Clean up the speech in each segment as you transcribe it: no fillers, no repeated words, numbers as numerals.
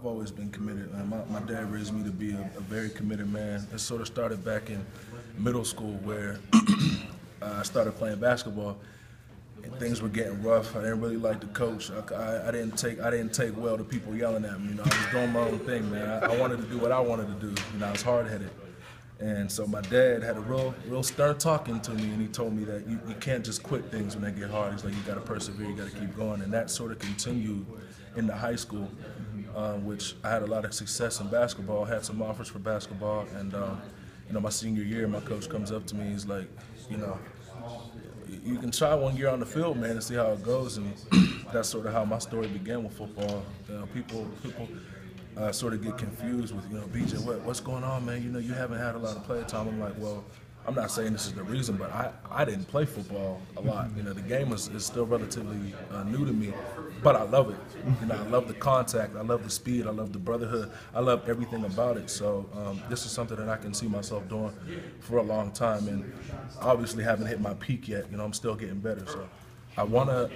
I've always been committed. My dad raised me to be a very committed man. It sort of started back in middle school where I started playing basketball. And things were getting rough. I didn't really like the coach. I didn't take well to people yelling at me. You know, I was doing my own thing, man. I wanted to do what I wanted to do. You know, I was hard-headed. And so my dad had a real stern talking to me, and he told me that you can't just quit things when they get hard. He's like, you got to persevere, you got to keep going. And that sort of continued into high school, which I had a lot of success in basketball. I had some offers for basketball, and you know, my senior year, my coach comes up to me. He's like, you know, you can try one year on the field, man, and see how it goes. And that's sort of how my story began with football. You know, people sort of get confused with, you know, BJ, what's going on, man? You know, you haven't had a lot of play time. I'm like, well, I'm not saying this is the reason, but I didn't play football a lot. You know, the game is still relatively new to me, but I love it. You know, I love the contact, I love the speed, I love the brotherhood, I love everything about it. So this is something that I can see myself doing for a long time, and obviously haven't hit my peak yet. You know, I'm still getting better. So I wanna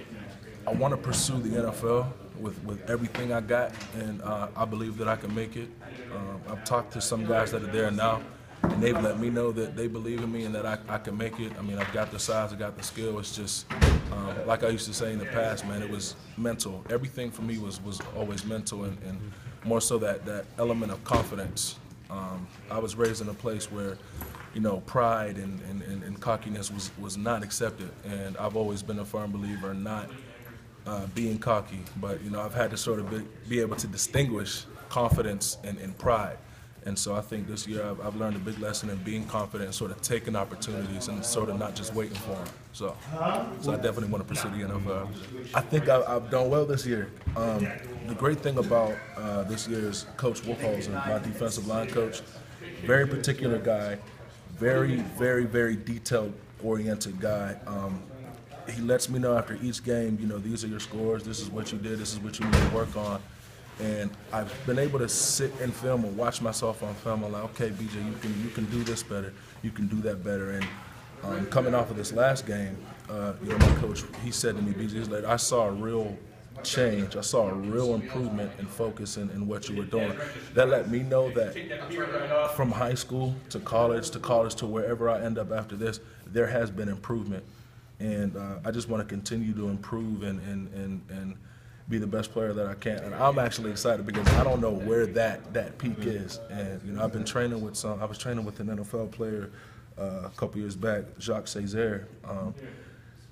pursue the NFL with everything I got, and I believe that I can make it. I've talked to some guys that are there now, and they've let me know that they believe in me and that I can make it. I mean, I've got the size, I got the skill. It's just, like I used to say in the past, man, it was mental. Everything for me was always mental, and more so that element of confidence. I was raised in a place where, you know, pride and cockiness was not accepted, and I've always been a firm believer in not being cocky, but you know, I've had to sort of be able to distinguish confidence and pride. And so I think this year I've learned a big lesson in being confident and sort of taking opportunities and sort of not just waiting for them. So I definitely want to pursue the NFL. I think I've done well this year. The great thing about this year is Coach Wolfholzer, my defensive line coach, very particular guy, very, very, very detail-oriented guy. He lets me know after each game, you know, these are your scores, this is what you did, this is what you need to work on. And I've been able to sit in film and watch myself on film. I'm like, okay, BJ, you can do this better, you can do that better. And coming off of this last game, you know, my coach, he said to me, BJ, he's like, I saw a real change, I saw a real improvement in focus in what you were doing. That let me know that from high school to college to wherever I end up after this, there has been improvement. And I just want to continue to improve and be the best player that I can. And I'm actually excited because I don't know where that peak is. And you know, I've been training with I was training with an NFL player a couple years back, Jacques Césaire,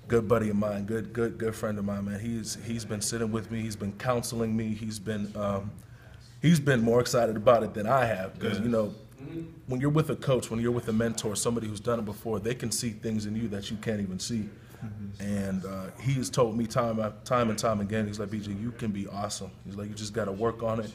good buddy of mine, good friend of mine, man. He's been sitting with me, he's been counseling me, he's been more excited about it than I have, because you know, when you're with a coach, when you're with a mentor, somebody who's done it before, they can see things in you that you can't even see. And he has told me time and time again, he's like, BJ, you can be awesome. He's like, you just got to work on it.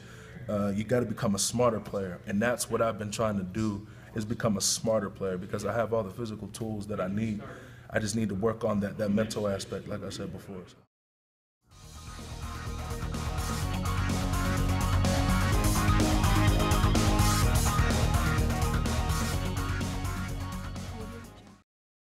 You got to become a smarter player. And that's what I've been trying to do, is become a smarter player, because I have all the physical tools that I need. I just need to work on that mental aspect, like I said before.